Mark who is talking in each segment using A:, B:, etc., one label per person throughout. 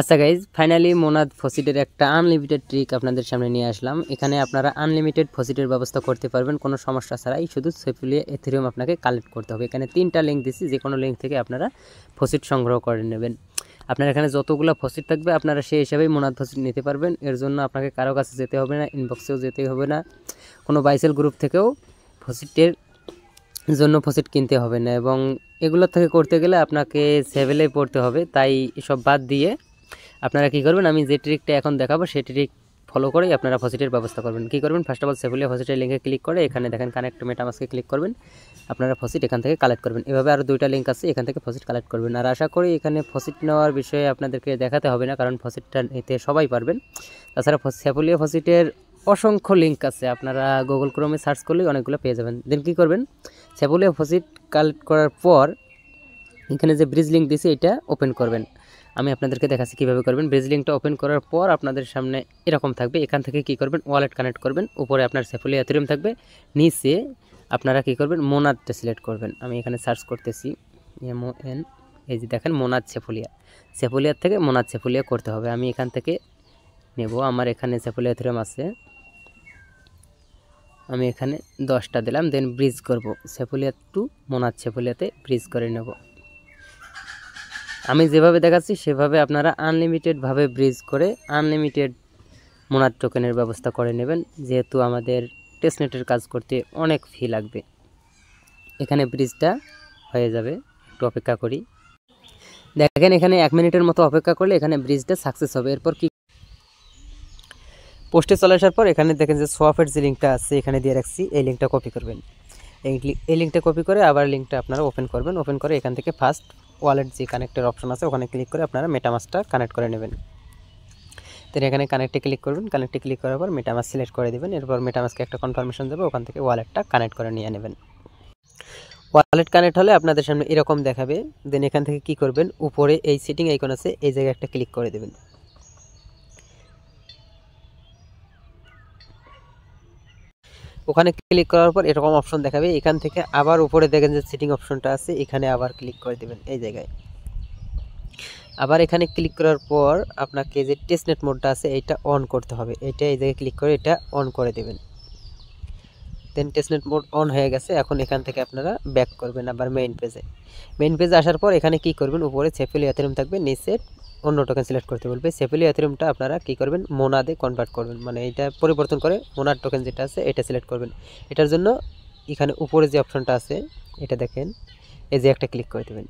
A: আচ্ছা guys, finally মোনাদ ফসিটের একটা unlimited trick আপনাদের সামনে নিয়ে আসলাম। এখানে আপনারা আনলিমিটেড ফসিটের ব্যবস্থা করতে পারবেন কোনো সমস্যা ছাড়াই। শুধু সেফুলিয়া এথেরিয়াম আপনাকে কালেক্ট করতে হবে। এখানে 3টা লিঙ্ক দিচ্ছি, যে কোনো লিঙ্ক থেকে আপনারা ফসিট সংগ্রহ করে নেবেন। আপনার এখানে যতগুলো ফসিট থাকবে আপনারা সেই হিসাবেই মোনাদ ফসিট নিতে পারবেন। এর জন্য আপনাকে কারো কাছে যেতে হবে না, ইনবক্সেও যেতে হবে না, কোনো বাইসেল গ্রুপ থেকেও ফসিটের জন্য ফসিট কিনতে হবে না। এবং এগুলো থেকে করতে গেলে আপনাকে সেভেলে পড়তে হবে। তাই এসব বাদ দিয়ে আপনারা কী করবেন, আমি যে ট্রিকটা এখন দেখাবো সেই ট্রিক ফলো করেই আপনারা ফসিটের ব্যবস্থা করবেন। কী করবেন, ফার্স্ট অফ অল সেফুলিয়া ফসিটের লিঙ্কে ক্লিক করে এখানে দেখেন কানেক্ট মেটামাস্কে ক্লিক করবেন। আপনারা ফসিট এখান থেকে কালেক্ট করবেন। এভাবে আরও 2টা লিঙ্ক আছে, এখান থেকে ফসিট কালেক্ট করবেন। আর আশা করি এখানে ফসিট নেওয়ার বিষয়ে আপনাদেরকে দেখাতে হবে না, কারণ ফসিটটা নিতে সবাই পারবেন। তাছাড়া সেফুলিয়া ফসিটের অসংখ্য লিঙ্ক আছে, আপনারা গুগল ক্রোমে সার্চ করলেই অনেকগুলো পেয়ে যাবেন। দেন কী করবেন, সেফুলিয়া ফসিট কালেক্ট করার পর এখানে যে ব্রিজ লিঙ্ক দিয়েছে এটা ওপেন করবেন। আমি আপনাদেরকে দেখাচ্ছি কীভাবে করবেন। ব্রিজ লিঙ্কটা ওপেন করার পর আপনাদের সামনে এরকম থাকবে। এখান থেকে কী করবেন, ওয়ালেট কানেক্ট করবেন। উপরে আপনার সেফুলিয়া এথেরিয়াম থাকবে, নিচে আপনারা কী করবেন, মোনাদটা সিলেক্ট করবেন। আমি এখানে সার্চ করতেছি MON, এই যে দেখেন মোনাদ সেফুলিয়ার থেকে মোনাদ সেফুলিয়া করতে হবে। আমি এখান থেকে নেব, আমার এখানে সেফুলিয়া এথেরিয়াম আছে, আমি এখানে 10টা দিলাম। দেন ব্রিজ করব, সেফুলিয়া টু মোনাদ সেফুলিয়াতে ব্রিজ করে নেব। আমি যেভাবে দেখাচ্ছি সেভাবে আপনারা আনলিমিটেডভাবে ব্রিজ করে আনলিমিটেড মোনাদ টোকেনের ব্যবস্থা করে নেবেন, যেহেতু আমাদের টেস্টনেটের কাজ করতে অনেক ফি লাগবে। এখানে ব্রিজটা হয়ে যাবে, একটু অপেক্ষা করি। দেখেন এখানে 1 মিনিটের মতো অপেক্ষা করলে এখানে ব্রিজটা সাকসেস হবে। এরপর কি পোস্টে চলে আসার পর এখানে দেখেন যে সোয়াপের যে লিঙ্কটা আছে এখানে দিয়ে রাখছি, এই লিঙ্কটা কপি করবেন। এই লিঙ্কটা কপি করে আবার লিঙ্কটা আপনারা ওপেন করবেন। ওপেন করে এখান থেকে ফার্স্ট ওয়ালেট যে কানেক্টের অপশন আছে ওখানে ক্লিক করে আপনারা মেটামাস্কটা কানেক্ট করে নেবেন। তো এখানে কানেক্টে ক্লিক করবেন। কানেক্টে ক্লিক করার পর মেটামাস্ক সিলেক্ট করে দেবেন। এরপর মেটামাস্কে একটা কনফার্মেশন দেবে, ওখান থেকে ওয়ালেটটা কানেক্ট করে নিয়ে নেবেন। ওয়ালেট কানেক্ট হলে আপনাদের সামনে এরকম দেখাবে। দেন এখান থেকে কি করবেন, উপরে এই সেটিং আইকন আছে, এই জায়গায় একটা ক্লিক করে দেবেন। ওখানে ক্লিক করার পর এরকম অপশন দেখাবে। এখান থেকে আবার উপরে দেখেন যে সেটিং অপশনটা আছে, এখানে আবার ক্লিক করে দেবেন। এই জায়গায় আবার এখানে ক্লিক করার পর আপনাকে যে টেস্টনেট মোডটা আছে এটা অন করতে হবে। এটা এই জায়গায় ক্লিক করে এটা অন করে দেবেন। দেন টেস্টনেট মোড অন হয়ে গেছে। এখন এখান থেকে আপনারা ব্যাক করবেন আবার মেইন পেজে আসার পর এখানে কি করবেন, উপরে সেফুলিয়া এথেরিয়াম থাকবে, নিচে অন্য টোকেন সিলেক্ট করতে বলবে। সেফুলিয়া এথেরিয়ামটা আপনারা কি করবেন, মোনাদে কনভার্ট করবেন, মানে এটা পরিবর্তন করে মোনাদ টোকেন যেটা আছে এটা সিলেক্ট করবেন। এটার জন্য এখানে উপরে যে অপশনটা আছে এটা দেখেন, এই যে একটা ক্লিক করে দেবেন।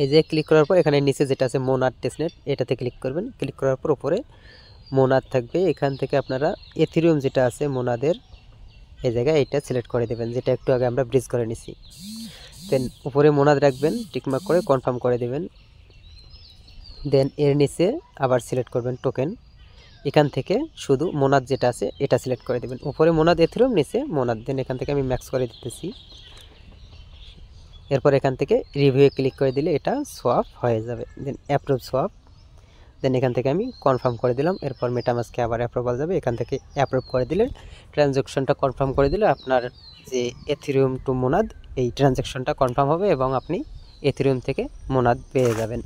A: এই যে ক্লিক করার পর এখানে নিচে যেটা আছে মোনাদ টেস্টনেট, এটাতে ক্লিক করবেন। ক্লিক করার পর উপরে মোনাদ থাকবে, এখান থেকে আপনারা এথেরিয়াম যেটা আছে মোনাদের এই জায়গায় এটা সিলেক্ট করে দেবেন, যেটা একটু আগে আমরা ব্রিজ করে নিছি। দেন উপরে মোনাদ রাখবেন, টিকমার্ক করে কনফার্ম করে দেবেন। দেন এর নিচে আবার সিলেক্ট করবেন টোকেন, এখান থেকে শুধু মোনাদ যেটা আছে এটা সিলেক্ট করে দেবেন। উপরে মোনাদ এথেরিয়াম, নিচে মোনাদ। দেন এখান থেকে আমি ম্যাক্স করে দিতেছি। এরপর এখান থেকে রিভিউয়ে ক্লিক করে দিলে এটা সোয়াপ হয়ে যাবে। দেন অ্যাপ্রুভ সোয়াপ। দেন এখান থেকে আমি কনফার্ম করে দিলাম। এরপর মেটামাস্কে আবার অ্যাপ্রুভাল যাবে, এখান থেকে অ্যাপ্রুভ করে দিলে ট্রানজ্যাকশনটা কনফার্ম করে দিলে আপনার যে এথেরিয়াম টু মোনাদ এই ট্রানজ্যাকশনটা কনফার্ম হবে এবং আপনি এথেরিয়াম থেকে মোনাদ পেয়ে যাবেন।